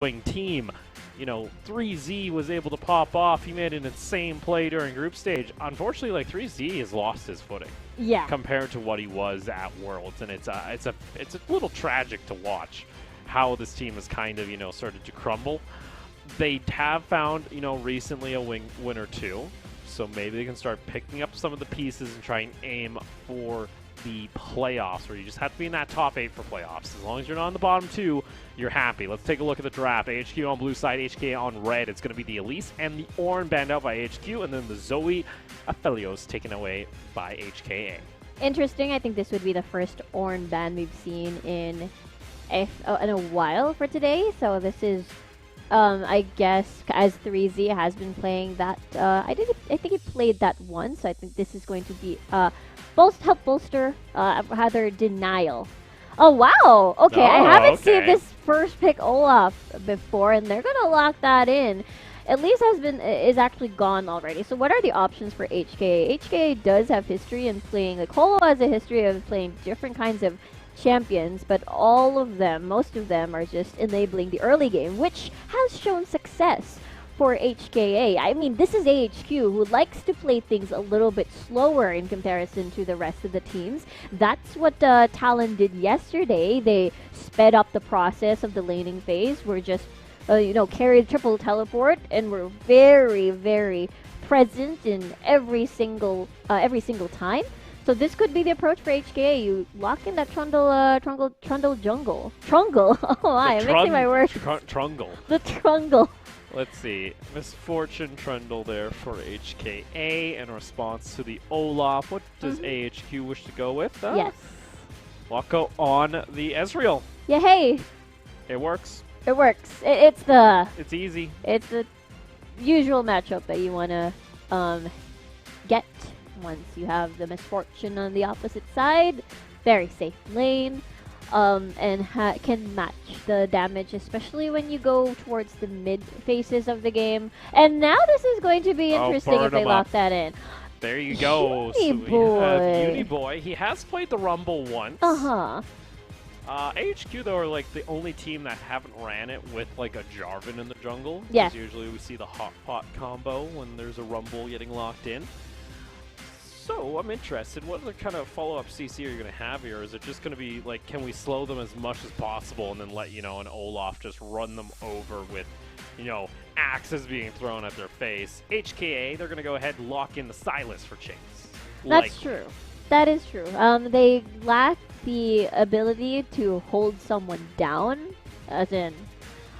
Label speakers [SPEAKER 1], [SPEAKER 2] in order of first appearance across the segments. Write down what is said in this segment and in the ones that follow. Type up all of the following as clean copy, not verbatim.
[SPEAKER 1] team. 3Z was able to pop off. He made an insane play during group stage. Unfortunately, like 3Z has lost his footing.
[SPEAKER 2] Yeah.
[SPEAKER 1] Compared to what he was at Worlds, and it's a little tragic to watch how this team has kind of started to crumble. They have found recently a win or two, so maybe they can start picking up some of the pieces and try and aim for the playoffs, where you just have to be in that top 8 for playoffs. As long as you're not in the bottom 2, you're happy. Let's take a look at the draft. AHQ on blue side, HKA on red. It's going to be the Elise and the Ornn banned out by AHQ, and then the Zoe Aphelios taken away by HKA.
[SPEAKER 2] Interesting. I think this would be the first Ornn ban we've seen in a while for today. So this is, I guess, as 3Z has been playing that. I think he played that once. So I think this is going to be help bolster rather denial. Oh wow! Okay, I haven't seen this first pick Olaf before, and they're gonna lock that in. Elise is actually gone already. So what are the options for HKA? HKA does have history in playing, like Holo has a history of playing different kinds of champions, but most of them are just enabling the early game, which has shown success for HKA. I mean, this is AHQ, who likes to play things a little bit slower in comparison to the rest of the teams. That's what Talon did yesterday. They sped up the process of the laning phase. We're just carried triple teleport, and we're very, very present in every single time. So this could be the approach for HKA. You lock in that Trundle jungle. Trungle. Oh my, I'm mixing my words.
[SPEAKER 1] Trungle.
[SPEAKER 2] The Trungle.
[SPEAKER 1] Let's see. Misfortune Trundle there for HKA in response to the Olaf. What does AHQ wish to go with?
[SPEAKER 2] Yes.
[SPEAKER 1] Wako on the Ezreal.
[SPEAKER 2] Yeah, hey.
[SPEAKER 1] It works.
[SPEAKER 2] It works. It's
[SPEAKER 1] easy.
[SPEAKER 2] It's the usual matchup that you want to get once you have the Misfortune on the opposite side. Very safe lane. And can match the damage, especially when you go towards the mid phases of the game. And now this is going to be interesting if they lock that in.
[SPEAKER 1] There you go. Uniboy. He has played the Rumble once. AHQ, though, are like the only team that haven't ran it with like a Jarvan in the jungle.
[SPEAKER 2] Yes.
[SPEAKER 1] Usually we see the hot pot combo when there's a Rumble getting locked in. So I'm interested. What other kind of follow-up CC are you going to have here? Is it just going to be like, can we slow them as much as possible and then let an Olaf just run them over with axes being thrown at their face? HKA, they're going to go ahead and lock in the Sylas for Chase.
[SPEAKER 2] That's true. That is true. They lack the ability to hold someone down, as in,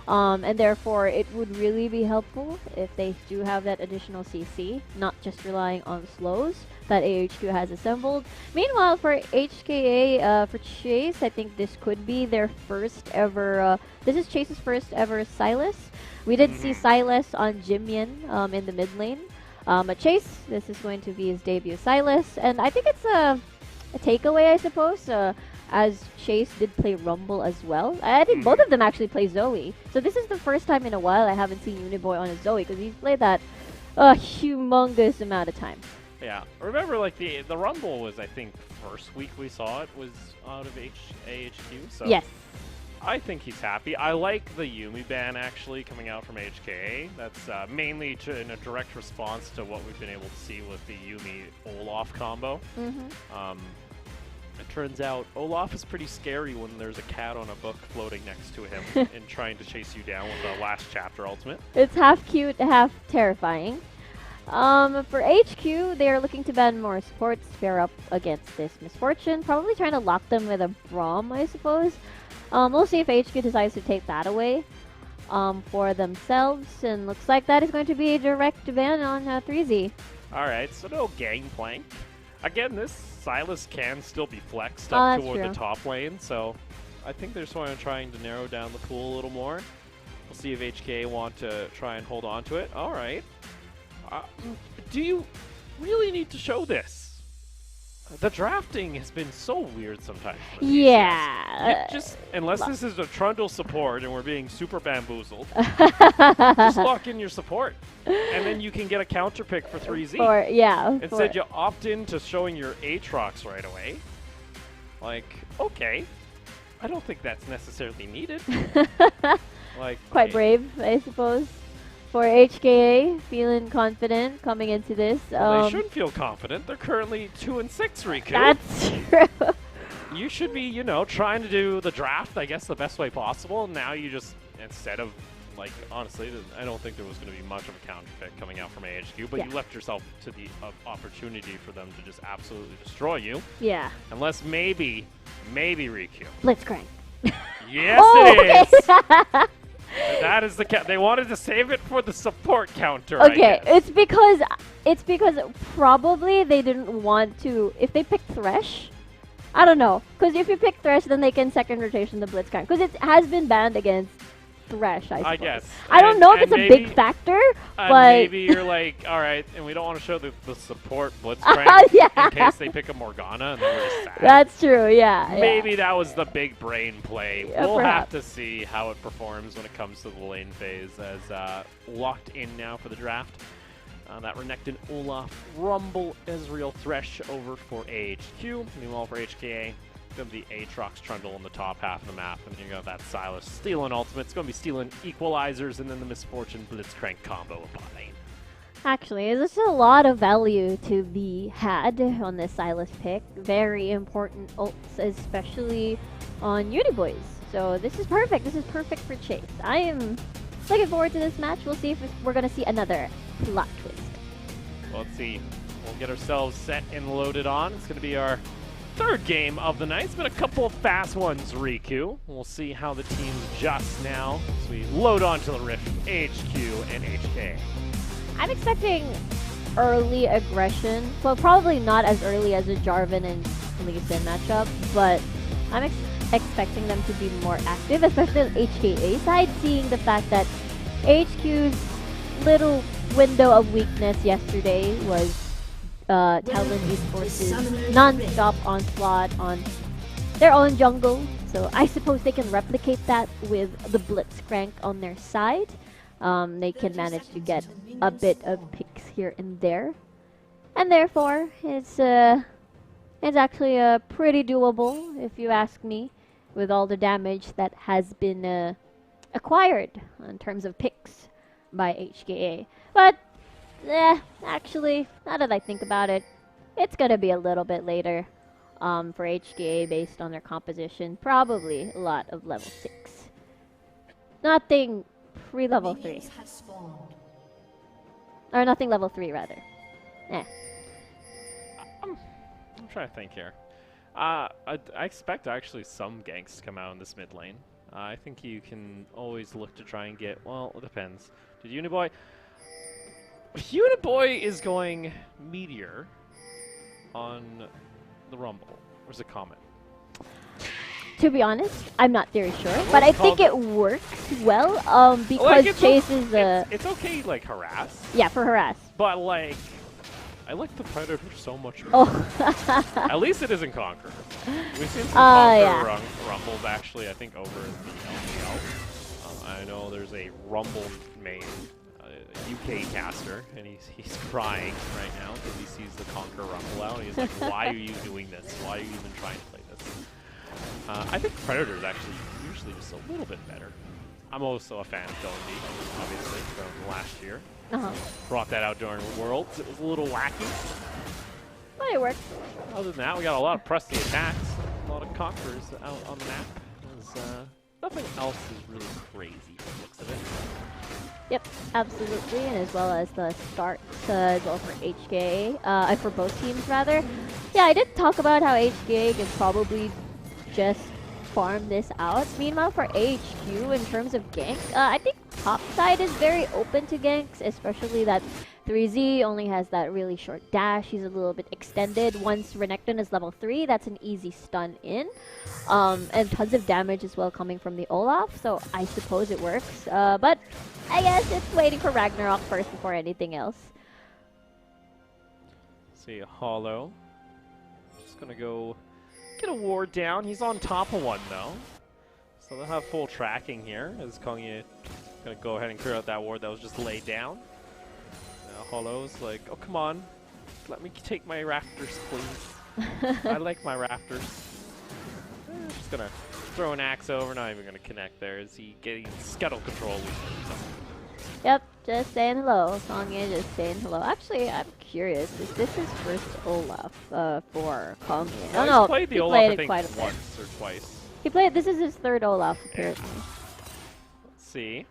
[SPEAKER 2] and therefore it would really be helpful if they do have that additional CC, not just relying on slows that AHQ has assembled. Meanwhile, for HKA, for Chase, I think this could be their first ever, this is Chase's first ever Sylas. We did see Sylas on Jimyan in the mid lane. But Chase, this is going to be his debut Sylas, and I think it's a takeaway, I suppose, as Chase did play Rumble as well. I think both of them actually play Zoe. So this is the first time in a while I haven't seen Uniboy on a Zoe, because he's played that a humongous amount of time.
[SPEAKER 1] Yeah, remember, like, the Rumble was, I think, first week we saw it was out of AHQ, so
[SPEAKER 2] yes.
[SPEAKER 1] I think he's happy. I like the Yuumi ban, actually, coming out from HKA. That's mainly in a direct response to what we've been able to see with the Yuumi-Olaf combo. It turns out Olaf is pretty scary when there's a cat on a book floating next to him and trying to chase you down with the last chapter ultimate.
[SPEAKER 2] It's half cute, half terrifying. For HQ, they are looking to ban more supports to pair up against this Misfortune. Probably trying to lock them with a Braum, I suppose. We'll see if HQ decides to take that away for themselves. And looks like that is going to be a direct ban on 3Z.
[SPEAKER 1] Alright, so no Gangplank. Again, this Sylas can still be flexed up toward the top lane, so I think they're sort of trying to narrow down the pool a little more. We'll see if HK want to try and hold on to it. Alright. Do you really need to show this? The drafting has been so weird sometimes.
[SPEAKER 2] Yeah.
[SPEAKER 1] Unless this is a Trundle support and we're being super bamboozled, just lock in your support. And then you can get a counter pick for 3Z. Instead, you opt in to showing your Aatrox right away. Like, okay. I don't think that's necessarily needed. Like
[SPEAKER 2] quite brave, I suppose. For HKA, feeling confident coming into this.
[SPEAKER 1] They shouldn't feel confident. They're currently 2-6, Riku.
[SPEAKER 2] That's true.
[SPEAKER 1] You should be, you know, trying to do the draft, I guess, the best way possible. Now you just, instead of, like, honestly, I don't think there was going to be much of a counterfeit coming out from AHQ, but you left yourself to the opportunity for them to just absolutely destroy you.
[SPEAKER 2] Yeah.
[SPEAKER 1] Unless maybe Riku.
[SPEAKER 2] Blitzcrank.
[SPEAKER 1] Yes, it is! That is the they wanted to save it for the support counter.
[SPEAKER 2] Okay, it's because probably they didn't want to. If they pick Thresh, I don't know. Because if you pick Thresh, then they can second rotation the Blitzcrank. Because it has been banned against Thresh, I suppose.
[SPEAKER 1] guess.
[SPEAKER 2] I don't know if it's a big factor, but
[SPEAKER 1] maybe you're like, all right, and we don't want to show the support Blitzcrank in case they pick a Morgana and then we're just sad.
[SPEAKER 2] That's true, yeah.
[SPEAKER 1] Maybe that was the big brain play.
[SPEAKER 2] Yeah,
[SPEAKER 1] we'll
[SPEAKER 2] perhaps.
[SPEAKER 1] have to see how it performs when it comes to the lane phase as locked in now for the draft. That Renekton, Olaf, Rumble, Ezreal, Thresh over for AHQ. Meanwhile for HKA, going to be Aatrox, Trundle in the top half of the map, and you got that Sylas stealing ultimate. It's going to be stealing equalizers, and then the Misfortune Blitzcrank combo of bot lane.
[SPEAKER 2] actually, there's a lot of value to be had on this Sylas pick. Very important ults, especially on Uniboys. So this is perfect. This is perfect for Chase. I am looking forward to this match. We'll see if we're going to see another plot twist.
[SPEAKER 1] Well, let's see. We'll get ourselves set and loaded on. It's going to be our third game of the night. It's been a couple of fast ones, Riku. We'll see how the teams adjust now as we load onto the Rift, AHQ and HK.
[SPEAKER 2] I'm expecting early aggression. Well, probably not as early as a Jarvan and Lee Sin matchup, but I'm expecting them to be more active, especially on the HKA side, seeing the fact that HQ's little window of weakness yesterday was Talon Esports' non-stop onslaught on their own jungle. So I suppose they can replicate that with the Blitzcrank on their side. They can manage to get a bit of picks here and there. And therefore, it's actually pretty doable, if you ask me, with all the damage that has been acquired in terms of picks by HKA. But actually, now that I think about it, it's going to be a little bit later for HKA based on their composition. Probably a lot of level 6. Nothing pre-level 3. Or nothing level 3, rather.
[SPEAKER 1] I'm trying to think here. I expect actually some ganks to come out in this mid lane. I think you can always look to try and get, well, it depends. Did Uniboy... Uniboy is going Meteor on the Rumble. Where's the comment?
[SPEAKER 2] To be honest, I'm not very sure, but I think it works well because
[SPEAKER 1] like
[SPEAKER 2] Chase is
[SPEAKER 1] it's okay, like, harass.
[SPEAKER 2] Yeah, for harass.
[SPEAKER 1] But, like, I like the Predator so much more.
[SPEAKER 2] Oh.
[SPEAKER 1] At least it isn't Conqueror. We've seen some Conqueror
[SPEAKER 2] yeah.
[SPEAKER 1] Rumbles, actually, I think, over in the LPL. I know there's a Rumble main UK caster, and he's crying right now because he sees the Conqueror Rumble out, and he's like, why are you doing this? Why are you even trying to play this? I think Predator is actually usually just a little bit better. I'm also a fan of Dondi, obviously, from last year. Brought that out during Worlds. It was a little wacky.
[SPEAKER 2] But it works.
[SPEAKER 1] Other than that, we got a lot of pressing attacks, a lot of conquerors out on the map. Nothing else is really crazy from the looks of it.
[SPEAKER 2] Yep, absolutely, and as well as the start as well for HKA, for both teams rather. Yeah, I did talk about how HKA can probably just farm this out. Meanwhile, for AHQ, in terms of gank, I think top side is very open to ganks, especially that 3Z only has that really short dash. He's a little bit extended. Once Renekton is level 3, that's an easy stun in. And tons of damage as well coming from the Olaf, so I suppose it works. But I guess it's waiting for Ragnarok first before anything else.
[SPEAKER 1] See a Hollow. Just gonna go get a ward down. He's on top of one though. So they'll have full tracking here as Kongya gonna go ahead and clear out that ward that was just laid down. Now Hollow's like, oh come on, let me take my rafters please. I like my rafters. Just gonna throw an axe over, not even going to connect there. Is he getting scuttle control?
[SPEAKER 2] Yep, just saying hello. Kongye just saying hello. Actually, I'm curious. Is this his first Olaf for Kongye?
[SPEAKER 1] No,
[SPEAKER 2] Oh no,
[SPEAKER 1] he's played the
[SPEAKER 2] he
[SPEAKER 1] Olaf,
[SPEAKER 2] played
[SPEAKER 1] I
[SPEAKER 2] it
[SPEAKER 1] think,
[SPEAKER 2] quite a bit.
[SPEAKER 1] once or twice.
[SPEAKER 2] He played. This is his third Olaf apparently.
[SPEAKER 1] Let's see.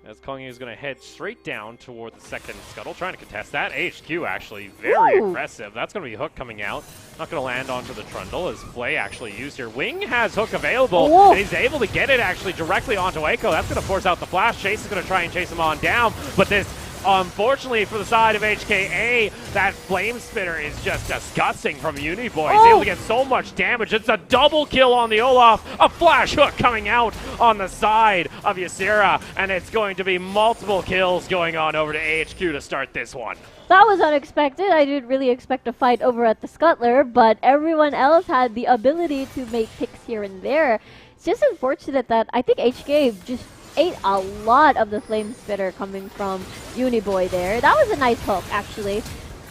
[SPEAKER 1] As Kongye is going to head straight down toward the second scuttle, trying to contest that. AHQ actually very aggressive. That's going to be Hook coming out. Not going to land onto the Trundle as Flay actually used here. Wing has Hook available, and he's able to get it actually directly onto Echo. That's going to force out the flash. Chase is going to try and chase him on down, but this, unfortunately for the side of HKA, that Flame Spitter is just disgusting from Uniboy. He's able to get so much damage. It's a double kill on the Olaf. A flash hook coming out on the side of Ysera, and it's going to be multiple kills going on over to AHQ to start this one.
[SPEAKER 2] That was unexpected. I didn't really expect a fight over at the Scuttler, but everyone else had the ability to make picks here and there. It's just unfortunate that I think HKA just ate a lot of the Flame Spitter coming from Uniboy there. That was a nice hook, actually.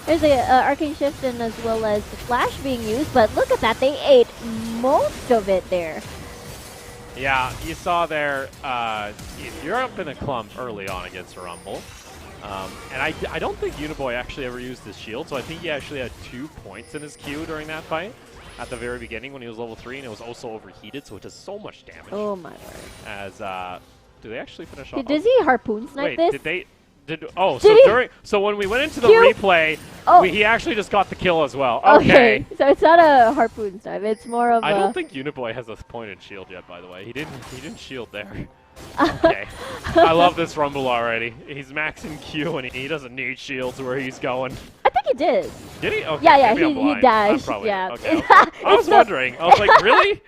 [SPEAKER 2] There's a Arcane Shift and as well as the Flash being used, but look at that. They ate most of it there.
[SPEAKER 1] Yeah, you saw there, you're up in a clump early on against Rumble. And I don't think Uniboy actually ever used his shield, so I think he actually had 2 points in his Q during that fight at the very beginning when he was level 3, and it was also overheated, so it does so much damage.
[SPEAKER 2] Oh my word.
[SPEAKER 1] As, do they actually finish off?
[SPEAKER 2] Does he harpoon snipe this?
[SPEAKER 1] So when we went into the
[SPEAKER 2] Q?
[SPEAKER 1] replay, he actually just got the kill as well.
[SPEAKER 2] Okay. So it's not a harpoon snipe, it's more of
[SPEAKER 1] I don't think Uniboy has a pointed shield yet, by the way. He didn't shield there. Okay. I love this Rumble already. He's maxing Q and he doesn't need shields where he's going.
[SPEAKER 2] I think he did.
[SPEAKER 1] Did he? Okay.
[SPEAKER 2] Yeah,
[SPEAKER 1] Maybe
[SPEAKER 2] he dashed.
[SPEAKER 1] Probably,
[SPEAKER 2] yeah.
[SPEAKER 1] Okay. I was wondering. I was like, really?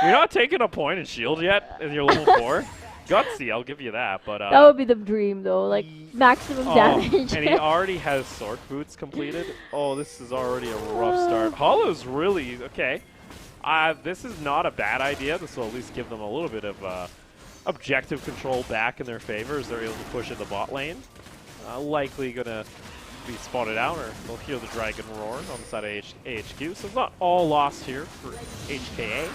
[SPEAKER 1] You're not taking a point in shield yet in your level 4? Gutsy, I'll give you that. But
[SPEAKER 2] that would be the dream, though. Like, maximum damage.
[SPEAKER 1] And he already has Sork Boots completed. Oh, this is already a rough start. Hollow's really... Okay. This is not a bad idea. This will at least give them a little bit of... objective control back in their favor as they're able to push in the bot lane. Likely going to be spotted out, or they'll hear the Dragon Roar on the side of AHQ. So it's not all lost here for HKA.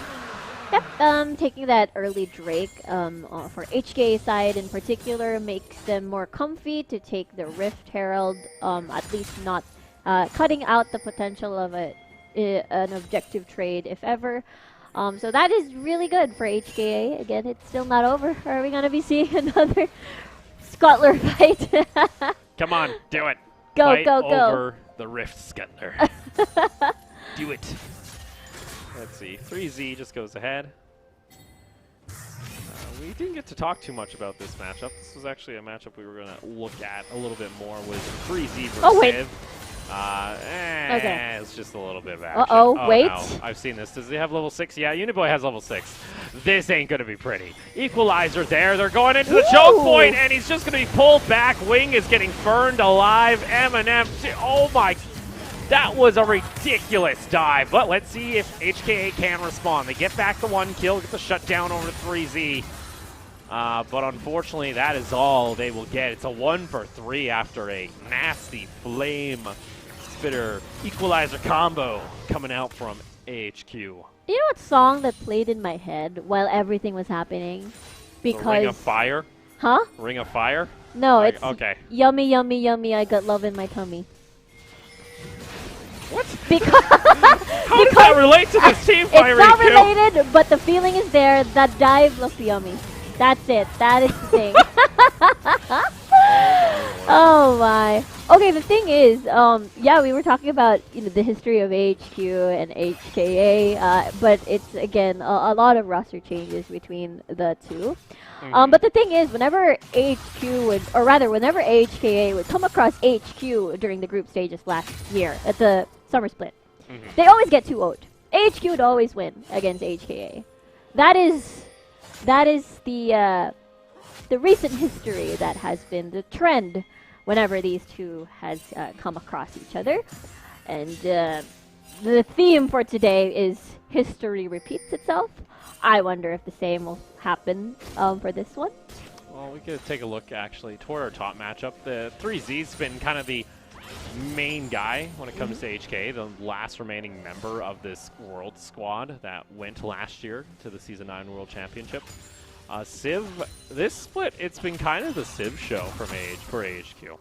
[SPEAKER 2] Yep, taking that early Drake for HKA side in particular makes them more comfy to take the Rift Herald, at least not cutting out the potential of an objective trade if ever. So that is really good for HKA. Again, it's still not over. Are we going to be seeing another Scuttler fight?
[SPEAKER 1] Come on, do it.
[SPEAKER 2] Go,
[SPEAKER 1] fight
[SPEAKER 2] go, go.
[SPEAKER 1] over the Rift Scuttler. Do it. Let's see. 3Z just goes ahead. We didn't get to talk too much about this matchup. This was actually a matchup we were going to look at a little bit more with 3Z versus Civ.
[SPEAKER 2] Okay.
[SPEAKER 1] It's just a little bit of action.
[SPEAKER 2] Wait.
[SPEAKER 1] No. I've seen this. Does he have level 6? Yeah, Uniboy has level 6. This ain't going to be pretty. Equalizer there. They're going into the choke point, and he's just going to be pulled back. Wing is getting burned alive. Eminem. Oh, my. That was a ridiculous dive. But let's see if HKA can respond. They get back the 1 kill, get the shutdown over to 3Z. But unfortunately, that is all they will get. It's a 1 for 3 after a nasty Flame Spitter Equalizer combo coming out from AHQ.
[SPEAKER 2] You know what song that played in my head while everything was happening? Because
[SPEAKER 1] Ring of Fire?
[SPEAKER 2] Huh?
[SPEAKER 1] Ring of Fire?
[SPEAKER 2] No, it's
[SPEAKER 1] okay.
[SPEAKER 2] Yummy, yummy, yummy, I got love in my tummy.
[SPEAKER 1] What?
[SPEAKER 2] Because
[SPEAKER 1] How does that relate to this team fight?
[SPEAKER 2] It's not related, but the feeling is there. That dive looked yummy. That's it. That is the thing. Oh my. Okay, the thing is, yeah, we were talking about the history of AHQ and HKA, but it's again a lot of roster changes between the two. But the thing is, whenever AHQ would, or rather, whenever AHKA would come across HQ during the group stages last year at the summer split, they always get 2-0'd. AHQ would always win against HKA. That is the recent history that has been the trend whenever these two has come across each other. And the theme for today is history repeats itself. I wonder if the same will happen for this one.
[SPEAKER 1] Well, we could take a look actually toward our top matchup. The 3Z's been kind of the main guy when it comes to HK, the last remaining member of this World squad that went last year to the Season 9 World Championship. Civ, this split, it's been kind of the Civ show for AHQ.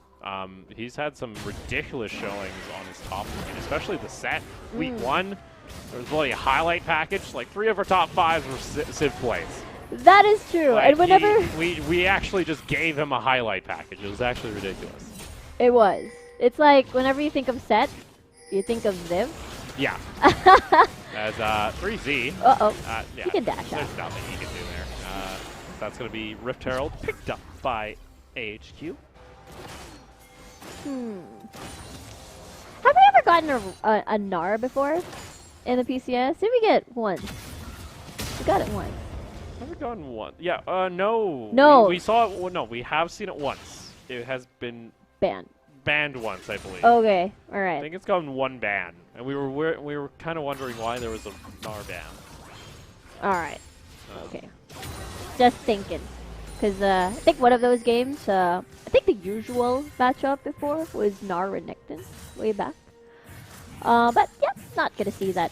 [SPEAKER 1] He's had some ridiculous showings on his top lane, especially the set. Week 1, there was really a highlight package. Like 3 of our top 5s were Civ plays.
[SPEAKER 2] That is true.
[SPEAKER 1] Like
[SPEAKER 2] and whenever
[SPEAKER 1] we actually just gave him a highlight package. It was actually ridiculous.
[SPEAKER 2] it was. It's like whenever you think of set, you think of Ziv.
[SPEAKER 1] Yeah. As 3Z.
[SPEAKER 2] Uh-oh.
[SPEAKER 1] Yeah,
[SPEAKER 2] He can dash out.
[SPEAKER 1] There's nothing he can do there. That's going to be Rift Herald picked up by AHQ.
[SPEAKER 2] Have we ever gotten a Gnar before in the PCS? Did we get one? We got it once.
[SPEAKER 1] Have we gotten one? Yeah, no.
[SPEAKER 2] No.
[SPEAKER 1] We saw it, well, no, we have seen it once. It has been banned once, I believe.
[SPEAKER 2] Okay,
[SPEAKER 1] I
[SPEAKER 2] alright.
[SPEAKER 1] think it's gotten one ban. And we were kind of wondering why there was a Gnar ban.
[SPEAKER 2] Alright. Okay. Just thinking. Because I think one of those games, I think the usual matchup before was Gnar and Necton way back. But yeah, not going to see that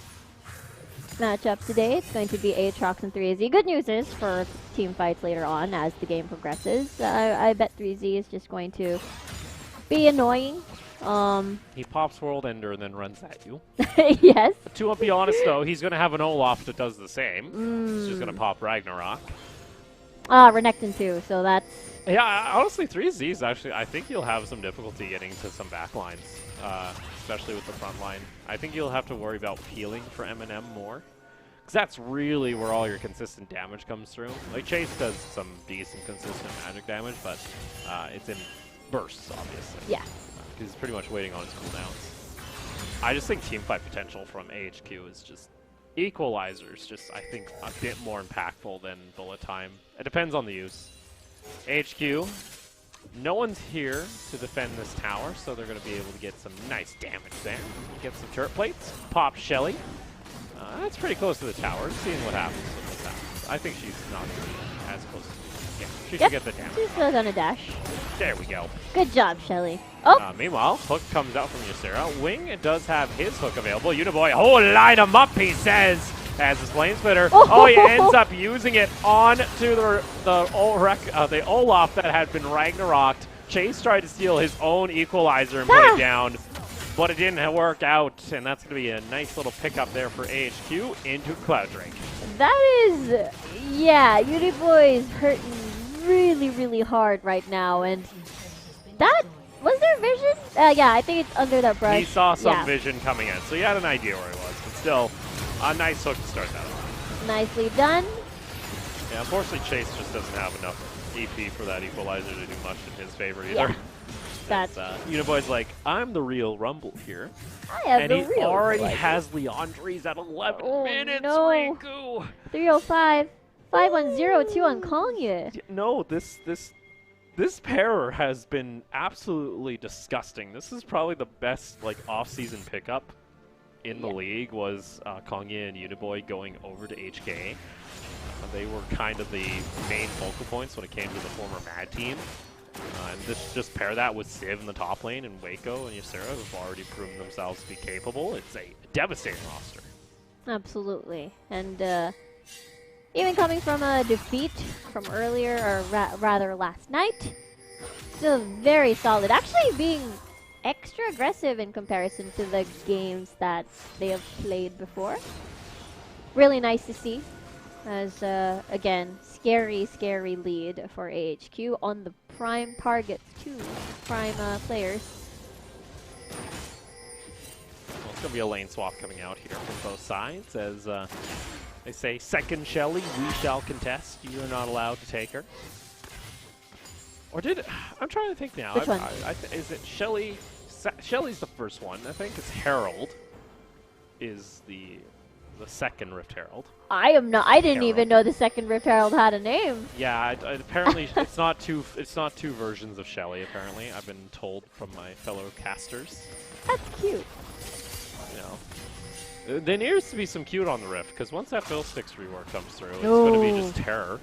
[SPEAKER 2] matchup today. It's going to be Aatrox and 3Z. Good news is for team fights later on as the game progresses. I bet 3Z is just going to be annoying.
[SPEAKER 1] He pops World Ender and then runs at you.
[SPEAKER 2] Yes.
[SPEAKER 1] To be honest, though, he's going to have an Olaf that does the same. He's just going to pop Ragnarok.
[SPEAKER 2] Renekton too, so that's...
[SPEAKER 1] Yeah, honestly, 3Z's actually, I think you'll have some difficulty getting to some backlines, especially with the front line. I think you'll have to worry about healing for M&M more. Because that's really where all your consistent damage comes through. Like, Chase does some decent, consistent magic damage, but it's in bursts, obviously.
[SPEAKER 2] Yeah.
[SPEAKER 1] He's pretty much waiting on his cooldowns. I just think teamfight potential from AHQ is just equalizers, just I think a bit more impactful than bullet time. It depends on the use. AHQ, no one's here to defend this tower, so they're going to be able to get some nice damage there. Get some turret plates, pop Shelly. That's pretty close to the tower, seeing what happens when this happens. I think she's not going to be as close. Yeah, she should get the damage.
[SPEAKER 2] She's still gonna dash.
[SPEAKER 1] There we go.
[SPEAKER 2] Good job, Shelly. Oh!
[SPEAKER 1] Meanwhile, hook comes out from Ysera. Wing does have his hook available. Uniboy, oh, line him up, he says, as his flame splitter. Oh, he ends up using it onto the Olaf that had been Ragnaroked. Chase tried to steal his own equalizer and put it down, but it didn't work out, and that's going to be a nice little pickup there for AHQ into Cloud Drake.
[SPEAKER 2] That is, yeah, Uniboy is hurting really, really hard right now, and that, was there vision? Yeah, I think it's under that brush.
[SPEAKER 1] He saw some vision coming in, so he had an idea where he was, but still, a nice hook to start that off.
[SPEAKER 2] Nicely done.
[SPEAKER 1] Yeah, unfortunately Chase just doesn't have enough EP for that equalizer to do much in his favor either.
[SPEAKER 2] Yeah. That's
[SPEAKER 1] Uniboy's like, I'm the real Rumble here.
[SPEAKER 2] I am
[SPEAKER 1] and
[SPEAKER 2] the
[SPEAKER 1] he
[SPEAKER 2] real
[SPEAKER 1] already
[SPEAKER 2] Rumble.
[SPEAKER 1] has Leandres at 11 minutes,
[SPEAKER 2] no.
[SPEAKER 1] Riku!
[SPEAKER 2] 305. 5102 on Kongya.
[SPEAKER 1] No, this pair has been absolutely disgusting. This is probably the best like off-season pickup in the league was Kongya and Uniboy going over to HKA. They were kind of the main focal points when it came to the former Mad team. And just pair that with Civ in the top lane and Waco and Ysera, who've already proven themselves to be capable. It's a devastating roster.
[SPEAKER 2] Absolutely. And even coming from a defeat from earlier, or rather last night, still very solid. Actually being extra aggressive in comparison to the games that they have played before. Really nice to see. As, again, scary lead for AHQ on the prime targets, too. Prime players.
[SPEAKER 1] Well, it's going to be a lane swap coming out here from both sides as they say, second Shelly, we shall contest. You are not allowed to take her. Or did I'm trying to think now.
[SPEAKER 2] Which one?
[SPEAKER 1] Is it Shelly? Shelly's the first one. I think it's Herald is the second Rift Herald.
[SPEAKER 2] I didn't even know the second Rift Herald had a name.
[SPEAKER 1] Yeah, apparently it's not two versions of Shelly. Apparently, I've been told from my fellow casters.
[SPEAKER 2] That's cute.
[SPEAKER 1] You know, there needs to be some cute on the Rift because once that Fiddlesticks rework comes through, it's going to be just terror.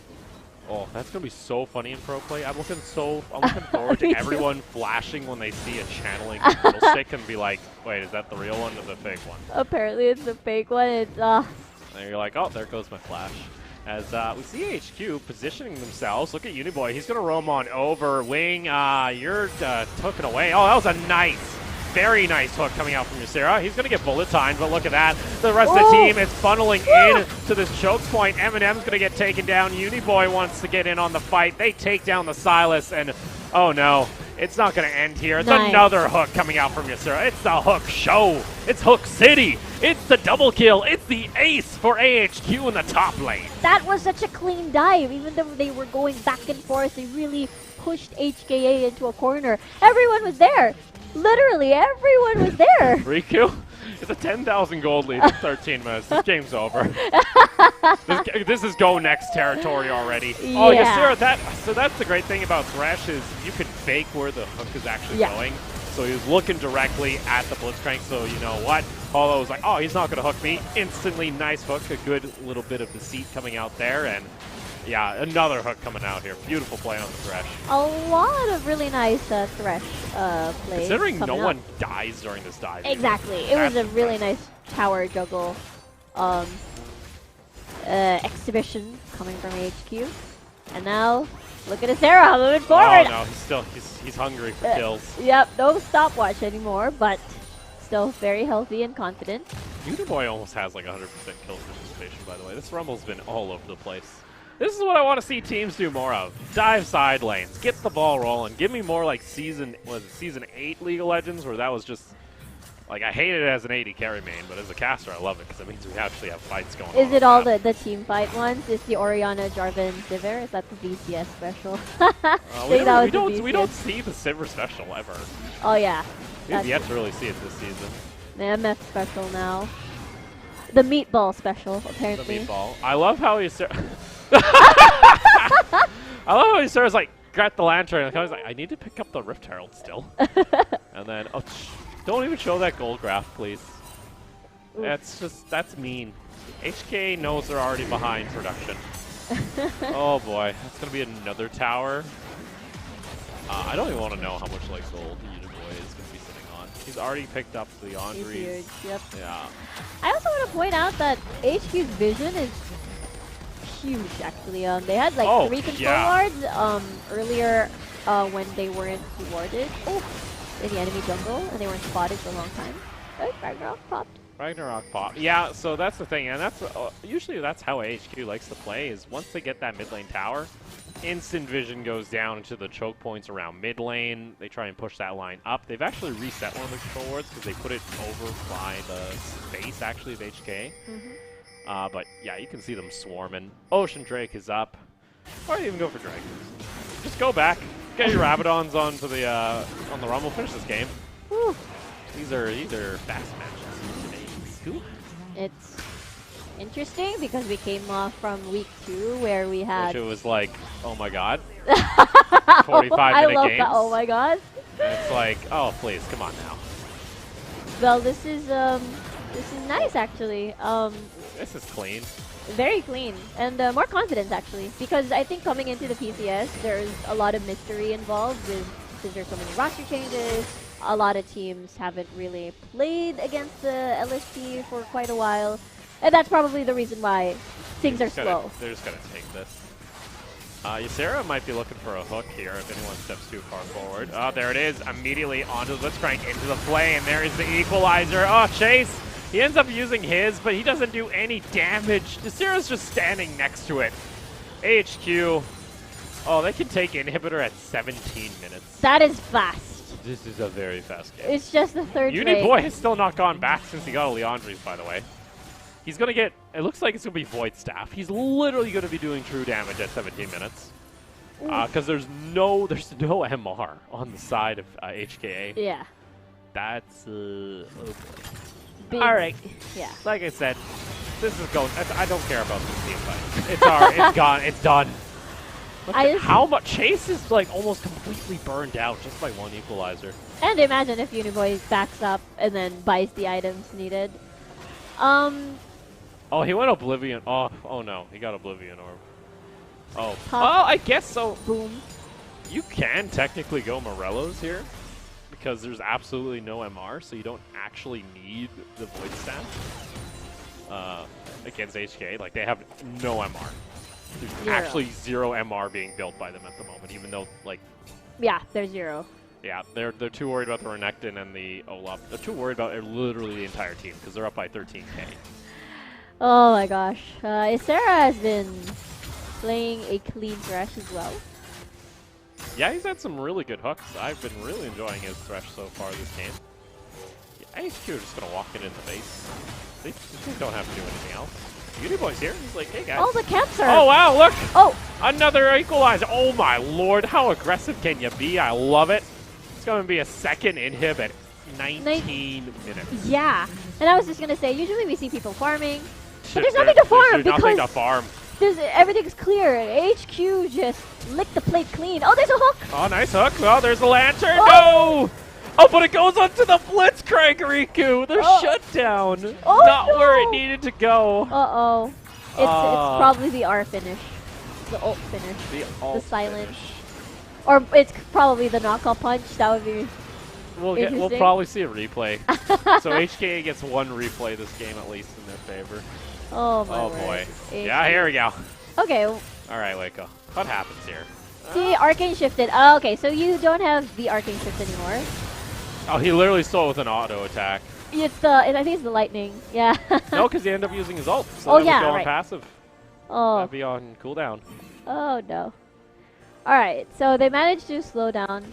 [SPEAKER 1] Oh, that's gonna be so funny in pro play. I'm looking forward to
[SPEAKER 2] Me too.
[SPEAKER 1] everyone flashing when they see a channeling middle stick and be like, wait, is that the real one or the fake one?
[SPEAKER 2] Apparently it's the fake one. It's
[SPEAKER 1] And you're like, oh, there goes my flash. As we see AHQ positioning themselves. Look at Uniboy. He's going to roam on over. Wing, you're taken away. Oh, that was a nice, very nice hook coming out from Ysera. He's going to get bullet timed, but look at that. The rest of the team is funneling in to this choke point. Eminem's going to get taken down. Uniboy wants to get in on the fight. They take down the Silas, and oh no. It's not going to end here. It's another hook coming out from Ysera. It's the hook show. It's Hook City. It's the double kill. It's the ace for AHQ in the top lane.
[SPEAKER 2] That was such a clean dive. Even though they were going back and forth, they really pushed HKA into a corner. Everyone was there. Literally, everyone was there.
[SPEAKER 1] Riku, it's a 10,000 gold lead in 13 minutes. This game's over. This is go next territory already.
[SPEAKER 2] Yeah.
[SPEAKER 1] Oh, Ysera, so that's the great thing about Thresh is you can fake where the hook is actually going. So he was looking directly at the Blitzcrank, so you know what? Polo was like, oh, he's not going to hook me. Instantly, nice hook, a good little bit of deceit coming out there, and yeah, another hook coming out here. Beautiful play on the Thresh.
[SPEAKER 2] A lot of really nice Thresh plays.
[SPEAKER 1] Considering no one
[SPEAKER 2] up.
[SPEAKER 1] dies during this dive.
[SPEAKER 2] Exactly. It was a really nice tower juggle exhibition coming from HQ. And now, look at Ysera moving forward.
[SPEAKER 1] Oh no, he's hungry for kills.
[SPEAKER 2] Yep, no stopwatch anymore, but still very healthy and confident.
[SPEAKER 1] Uniboy almost has like 100% kill participation, by the way. This Rumble's been all over the place. This is what I want to see teams do more of. Dive side lanes, get the ball rolling. Give me more like season 8 League of Legends, where that was just, like, I hate it as an AD carry main, but as a caster I love it because it means we actually have fights going on.
[SPEAKER 2] Is it all the team fight ones? Is the Oriana, Jarvan, Sivir? Is that the VCS special?
[SPEAKER 1] We don't see the Sivir special ever.
[SPEAKER 2] Oh yeah.
[SPEAKER 1] We've yet to really see it this season.
[SPEAKER 2] The MF special now. The meatball special, apparently.
[SPEAKER 1] The meatball. I love how he's... I love how he starts like, got the lantern, and I was like, I need to pick up the Rift Herald still. And then, oh, don't even show that gold graph, please. That's mean. HKA knows they're already behind production. Oh boy, that's gonna be another tower. I don't even want to know how much like gold Uniboy is gonna be sitting on. He's already picked up the Andres.
[SPEAKER 2] He's huge, yep.
[SPEAKER 1] Yeah.
[SPEAKER 2] I also want to point out that HQ's vision is huge, actually. They had like 3 control wards earlier when they weren't rewarded in the enemy jungle, and they weren't spotted for a long time. Oh, Ragnarok popped.
[SPEAKER 1] Ragnarok pop. Yeah, so that's the thing, and that's usually that's how AHQ likes to play, is once they get that mid lane tower, instant vision goes down into the choke points around mid lane. They try and push that line up. They've actually reset one of the control wards because they put it over by the space, actually, of HK. But yeah, you can see them swarming. Ocean Drake is up. Or even go for Drake. Just go back. Get your Rabadons onto the on the Rumble. Finish this game.
[SPEAKER 2] Whew.
[SPEAKER 1] These are fast matches today.
[SPEAKER 2] It's interesting because we came off from week 2 where we had.
[SPEAKER 1] Which it was like, oh my god. 45-minute
[SPEAKER 2] I love
[SPEAKER 1] games.
[SPEAKER 2] that. Oh my god.
[SPEAKER 1] And it's like, oh please, come on now.
[SPEAKER 2] Well, this is nice actually.
[SPEAKER 1] This is clean.
[SPEAKER 2] Very clean and more confidence actually, because I think coming into the PCS there's a lot of mystery involved since there's so many roster changes. A lot of teams haven't really played against the LSP for quite a while, and that's probably the reason why things are slow.
[SPEAKER 1] They're just gonna take this. Ysera might be looking for a hook here if anyone steps too far forward. Oh, there it is. Immediately onto the Blitzcrank into the play, and there is the equalizer. Oh, Chase! He ends up using his, but he doesn't do any damage. Ysera's just standing next to it. AHQ. Oh, they can take inhibitor at 17 minutes.
[SPEAKER 2] That is fast.
[SPEAKER 1] This is a very fast game.
[SPEAKER 2] It's just the third
[SPEAKER 1] Uniboy has still not gone back since he got a Leandres, by the way. He's going to get, it looks like it's going to be Void Staff. He's literally going to be doing true damage at 17 minutes. Because there's no MR on the side of HKA.
[SPEAKER 2] Yeah.
[SPEAKER 1] That's, oh boy.
[SPEAKER 2] Big.
[SPEAKER 1] All right.
[SPEAKER 2] Yeah.
[SPEAKER 1] Like I said, this is going, I don't care about this team fight. It's gone. It's done. How much? Chase is like almost completely burned out just by one equalizer.
[SPEAKER 2] And imagine if Uniboy backs up and then buys the items needed.
[SPEAKER 1] Oh, he went Oblivion. Oh no, he got Oblivion Orb. Oh.
[SPEAKER 2] Pop.
[SPEAKER 1] Well, I guess so.
[SPEAKER 2] Boom.
[SPEAKER 1] You can technically go Morellos here because there's absolutely no MR, so you don't actually need the Void Stat against HKA. Like, they have no MR. There's actually 0 MR being built by them at the moment, even though, like...
[SPEAKER 2] Yeah, they're 0.
[SPEAKER 1] Yeah, they're too worried about the Renekton and the Olaf. They're too worried about literally the entire team because they're up by 13k.
[SPEAKER 2] Oh my gosh. Isera has been playing a clean Thresh as well.
[SPEAKER 1] Yeah, he's had some really good hooks. I've been really enjoying his Thresh so far this game. Yeah, AHQ are just going to walk it in the base. They don't have to do anything else. Uniboy's here. He's like, hey, guys.
[SPEAKER 2] Oh, the cancer.
[SPEAKER 1] Oh, wow, look.
[SPEAKER 2] Oh.
[SPEAKER 1] Another equalizer. Oh, my lord. How aggressive can you be? I love it. It's going to be a second inhib at 19 minutes.
[SPEAKER 2] Yeah. And I was just going to say, usually we see people farming. But there's nothing to farm
[SPEAKER 1] because nothing to farm.
[SPEAKER 2] Everything's clear. HQ just licked the plate clean. Oh, there's a hook.
[SPEAKER 1] Oh, nice hook. Oh, there's the lantern.
[SPEAKER 2] Oh.
[SPEAKER 1] No! Oh, but it goes onto the Blitzcrank, Riku. They're shut down.
[SPEAKER 2] Oh,
[SPEAKER 1] Not
[SPEAKER 2] no.
[SPEAKER 1] where it needed to go.
[SPEAKER 2] Uh-oh. It's probably the R finish. The ult finish.
[SPEAKER 1] The
[SPEAKER 2] silent.
[SPEAKER 1] finish.
[SPEAKER 2] Or it's probably the knockout punch. That would be
[SPEAKER 1] We'll probably see a replay. So HKA gets 1 replay this game at least in their favor.
[SPEAKER 2] Oh, my
[SPEAKER 1] Oh,
[SPEAKER 2] word.
[SPEAKER 1] boy.
[SPEAKER 2] HKA.
[SPEAKER 1] Yeah, here we go.
[SPEAKER 2] Okay.
[SPEAKER 1] All right, Waco. What happens here?
[SPEAKER 2] See, Arcane shifted. Oh, okay, so you don't have the Arcane shift anymore.
[SPEAKER 1] Oh, he literally stole with an auto attack.
[SPEAKER 2] It's the, I think it's the lightning. Yeah.
[SPEAKER 1] No, because he ended up using his ult. So
[SPEAKER 2] Oh,
[SPEAKER 1] that
[SPEAKER 2] yeah,
[SPEAKER 1] would go on
[SPEAKER 2] right.
[SPEAKER 1] passive.
[SPEAKER 2] Oh.
[SPEAKER 1] That'd be on cooldown.
[SPEAKER 2] Oh, no. All right, so they managed to slow down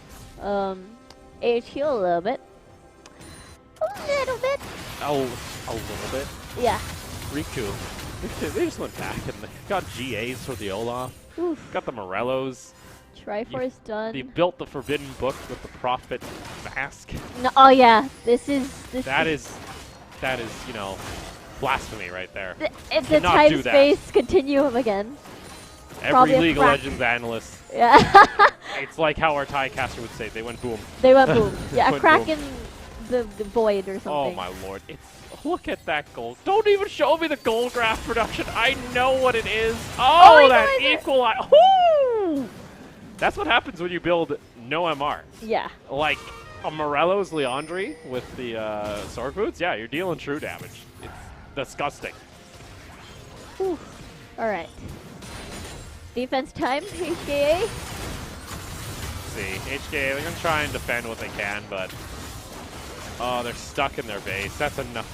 [SPEAKER 2] AHQ a little bit. A little bit.
[SPEAKER 1] Oh, a little bit.
[SPEAKER 2] Yeah.
[SPEAKER 1] Riku. They just went back and they got GAs for the Olaf.
[SPEAKER 2] Oof.
[SPEAKER 1] Got the Morellos.
[SPEAKER 2] Triforce done.
[SPEAKER 1] They built the Forbidden Book with the Prophet Mask.
[SPEAKER 2] No, oh yeah, this is
[SPEAKER 1] That is, you know, blasphemy right there.
[SPEAKER 2] It's a
[SPEAKER 1] Cannot do that.
[SPEAKER 2] time-space continuum again.
[SPEAKER 1] Every
[SPEAKER 2] Probably a
[SPEAKER 1] League of
[SPEAKER 2] crack.
[SPEAKER 1] Legends analyst.
[SPEAKER 2] Yeah.
[SPEAKER 1] It's like how our Thai caster would say, they went boom.
[SPEAKER 2] They went boom. Yeah, a
[SPEAKER 1] Went
[SPEAKER 2] crack
[SPEAKER 1] boom.
[SPEAKER 2] in the void or something.
[SPEAKER 1] Oh my lord! Look at that gold. Don't even show me the gold graph production. I know what it is. Oh, that equalizer. Woo! That's what happens when you build no MR.
[SPEAKER 2] Yeah.
[SPEAKER 1] Like a Morello's Leandri with the sword boots. Yeah, you're dealing true damage. It's disgusting.
[SPEAKER 2] Whew. All right. Defense time, HKA.
[SPEAKER 1] See, HKA, they're going to try and defend what they can, but oh, they're stuck in their base. That's enough.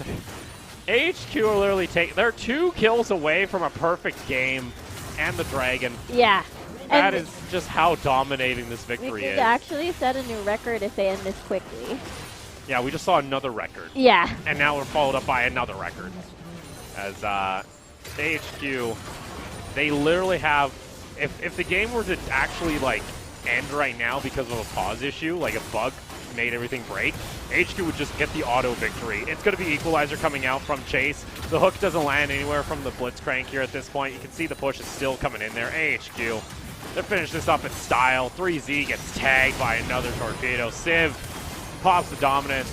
[SPEAKER 1] AHQ are literally they're 2 kills away from a perfect game and the dragon.
[SPEAKER 2] Yeah.
[SPEAKER 1] That is just how dominating this victory
[SPEAKER 2] We could
[SPEAKER 1] is.
[SPEAKER 2] actually set a new record if they end this quickly.
[SPEAKER 1] Yeah, we just saw another record.
[SPEAKER 2] Yeah.
[SPEAKER 1] And now we're followed up by another record. As AHQ, they literally have, if the game were to actually like end right now because of a pause issue, like a bug made everything break, HQ would just get the auto victory. It's going to be Equalizer coming out from Chase. The hook doesn't land anywhere from the Blitzcrank here at this point. You can see the push is still coming in there. AHQ, they're finishing this up in style. 3Z gets tagged by another torpedo. Civ pops the dominance.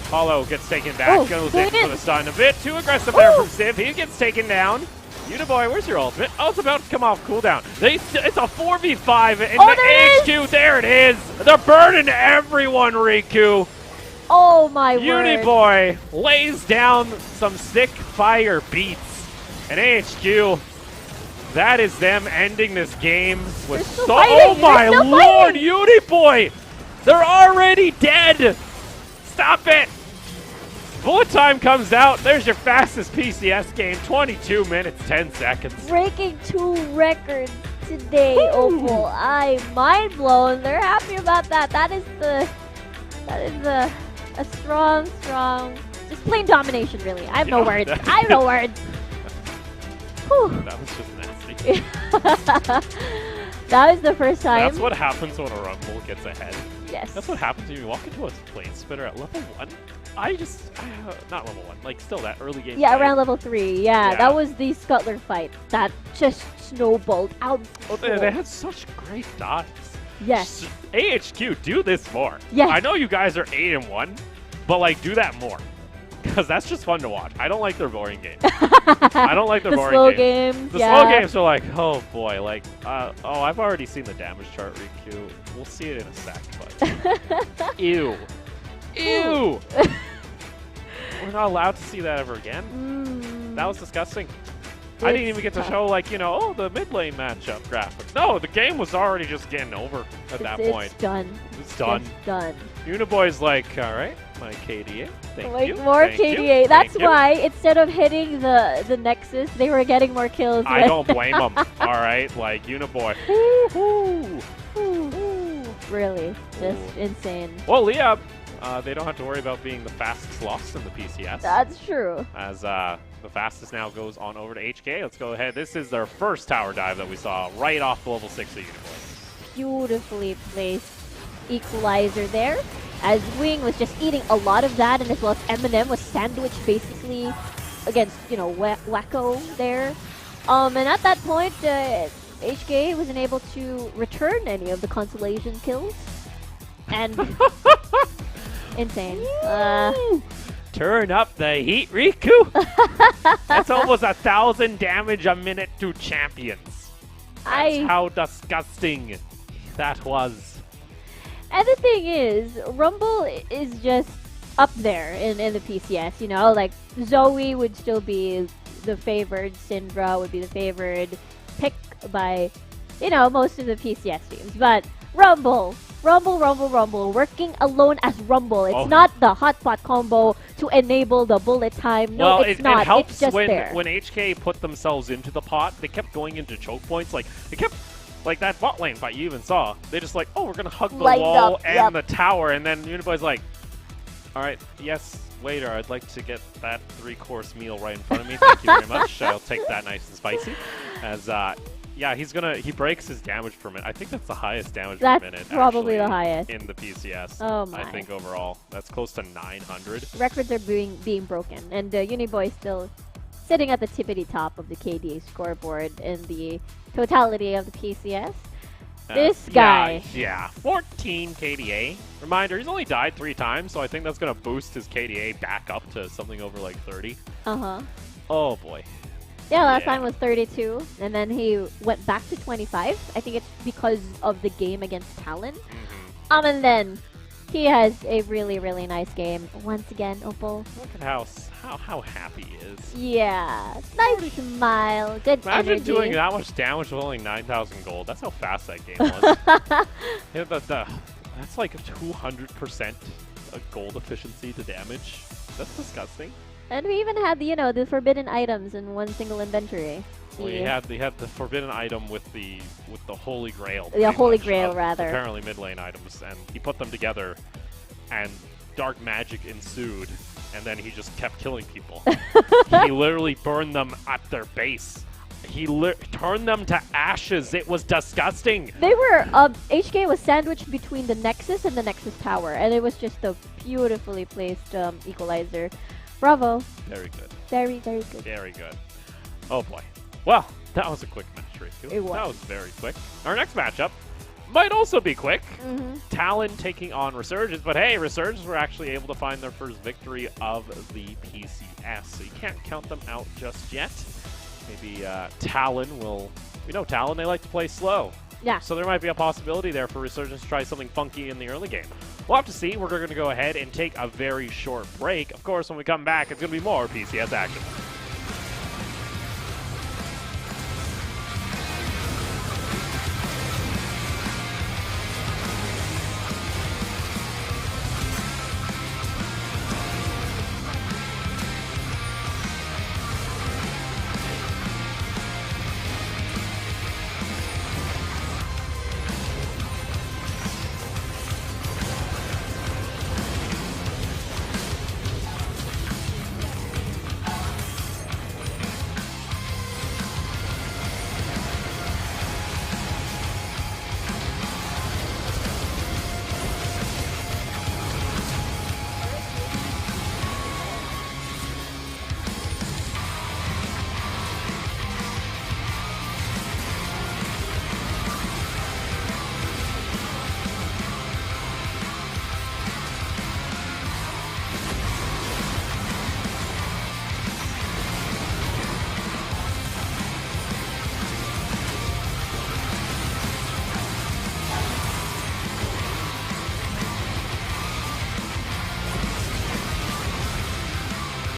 [SPEAKER 1] Hollow gets taken back, goes in for the stun. A bit too aggressive there from Civ. He gets taken down. Uniboy, where's your ultimate? Oh, it's about to come off cooldown. It's a 4v5 in the AHQ. There it is. They're burning everyone, Riku.
[SPEAKER 2] Oh, my word.
[SPEAKER 1] Uniboy lays down some sick fire beats. And AHQ, that is them ending this game with oh my lord, Uniboy. They're already dead. Stop it. Bullet time comes out. There's your fastest PCS game. 22 minutes, 10 seconds.
[SPEAKER 2] Breaking 2 records today, Opal. I'm mind blown. They're happy about that. That is a strong, just plain domination, really. I have no words. I have no words.
[SPEAKER 1] That was just nasty.
[SPEAKER 2] That was the first time.
[SPEAKER 1] That's what happens when a Rumble gets ahead.
[SPEAKER 2] Yes.
[SPEAKER 1] That's what happens when you walk into a plane spitter at level 1. Not level 1, like still that early game.
[SPEAKER 2] Yeah,
[SPEAKER 1] fight.
[SPEAKER 2] around level 3. Yeah, that was the Scuttler fight that just snowballed out.
[SPEAKER 1] Oh, they had such great dives.
[SPEAKER 2] Yes.
[SPEAKER 1] AHQ, do this more.
[SPEAKER 2] Yes.
[SPEAKER 1] I know you guys are 8-1, but like do that more. Because that's just fun to watch. I don't like their boring games. I don't like their
[SPEAKER 2] the
[SPEAKER 1] boring
[SPEAKER 2] slow
[SPEAKER 1] games.
[SPEAKER 2] games.
[SPEAKER 1] The
[SPEAKER 2] Yeah.
[SPEAKER 1] slow games are like, oh boy, like, oh, I've already seen the damage chart, Riku. We'll see it in a sec, but ew. Ew! We're not allowed to see that ever again. That was disgusting. I didn't even get to show, like, you know, the mid lane matchup graphics. No, the game was already just getting over at that point.
[SPEAKER 2] It's done.
[SPEAKER 1] It's done.
[SPEAKER 2] It's done.
[SPEAKER 1] Uniboy's like, all right, my KDA. Thank
[SPEAKER 2] Like
[SPEAKER 1] you.
[SPEAKER 2] more
[SPEAKER 1] Thank you.
[SPEAKER 2] KDA. That's
[SPEAKER 1] Thank you.
[SPEAKER 2] why instead of hitting the Nexus, they were getting more kills.
[SPEAKER 1] I
[SPEAKER 2] with-
[SPEAKER 1] don't blame them. All right, like Uniboy.
[SPEAKER 2] Really, just
[SPEAKER 1] Ooh.
[SPEAKER 2] insane.
[SPEAKER 1] Well, Leah, they don't have to worry about being the fastest lost in the PCS.
[SPEAKER 2] That's true.
[SPEAKER 1] As the fastest now goes on over to HKA. Let's go ahead. This is their first tower dive that we saw right off the level 6 of Uniboy.
[SPEAKER 2] Beautifully placed equalizer there, as Wing was just eating a lot of that, and as well as Eminem was sandwiched basically against, you know, Wacko there. And at that point, HKA wasn't able to return any of the consolation kills. And insane.
[SPEAKER 1] Turn up the heat, Riku! That's almost 1,000 damage a minute to champions. That's how disgusting that was.
[SPEAKER 2] And the thing is, Rumble is just up there in the PCS, you know? Like, Zoe would still be the favored, Syndra would be the favored pick by, you know, most of the PCS teams. But Rumble, working alone as Rumble. It's not the hotspot combo to enable the bullet time. No,
[SPEAKER 1] well,
[SPEAKER 2] it's not.
[SPEAKER 1] It helps
[SPEAKER 2] it's just
[SPEAKER 1] when
[SPEAKER 2] there.
[SPEAKER 1] HK put themselves into the pot. They kept going into choke points. Like, they kept, like that bot lane fight you even saw. They just like, oh, we're going to hug the
[SPEAKER 2] Lined
[SPEAKER 1] wall
[SPEAKER 2] up,
[SPEAKER 1] and the tower. And then Uniboy's like, all right, yes, waiter, I'd like to get that 3-course meal right in front of me. Thank you very much. I'll take that nice and spicy. As, yeah, he breaks his damage per minute. I think that's the highest damage per minute.
[SPEAKER 2] That's probably
[SPEAKER 1] actually,
[SPEAKER 2] the highest.
[SPEAKER 1] in the PCS.
[SPEAKER 2] Oh my.
[SPEAKER 1] I think overall. That's close to 900.
[SPEAKER 2] Records are being broken, and Uniboy still sitting at the tippity top of the KDA scoreboard in the totality of the PCS. This guy.
[SPEAKER 1] Yeah, 14 KDA. Reminder, he's only died 3 times, so I think that's going to boost his KDA back up to something over like 30.
[SPEAKER 2] Uh-huh.
[SPEAKER 1] Oh, boy.
[SPEAKER 2] Yeah, last time was 32, and then he went back to 25. I think it's because of the game against Talon. And then he has a really, really nice game. Once again, Opal.
[SPEAKER 1] Look at how happy he is.
[SPEAKER 2] Yeah, nice smile, good
[SPEAKER 1] Imagine
[SPEAKER 2] energy.
[SPEAKER 1] doing that much damage with only 9,000 gold. That's how fast that game was. Yeah, that's like 200% gold efficiency to damage. That's disgusting.
[SPEAKER 2] And we even had the forbidden items in one single inventory.
[SPEAKER 1] Well, he had the forbidden item with the holy grail.
[SPEAKER 2] The holy
[SPEAKER 1] much,
[SPEAKER 2] grail, rather.
[SPEAKER 1] Apparently mid lane items, and he put them together, and dark magic ensued, and then he just kept killing people. He literally burned them at their base. He turned them to ashes. It was disgusting.
[SPEAKER 2] They were HK was sandwiched between the Nexus and the Nexus Tower, and it was just a beautifully placed equalizer. Bravo.
[SPEAKER 1] Very good.
[SPEAKER 2] Very, very good.
[SPEAKER 1] Very good. Oh boy. Well, that was a quick match, Riku.
[SPEAKER 2] It was.
[SPEAKER 1] That was very quick. Our next matchup might also be quick. Talon taking on Resurgence, but hey, Resurgence were actually able to find their first victory of the PCS, so you can't count them out just yet. Maybe Talon will... We know Talon, they like to play slow.
[SPEAKER 2] Yeah.
[SPEAKER 1] So there might be a possibility there for Resurgence to try something funky in the early game. We'll have to see. We're going to go ahead and take a very short break. Of course, when we come back, it's going to be more PCS action.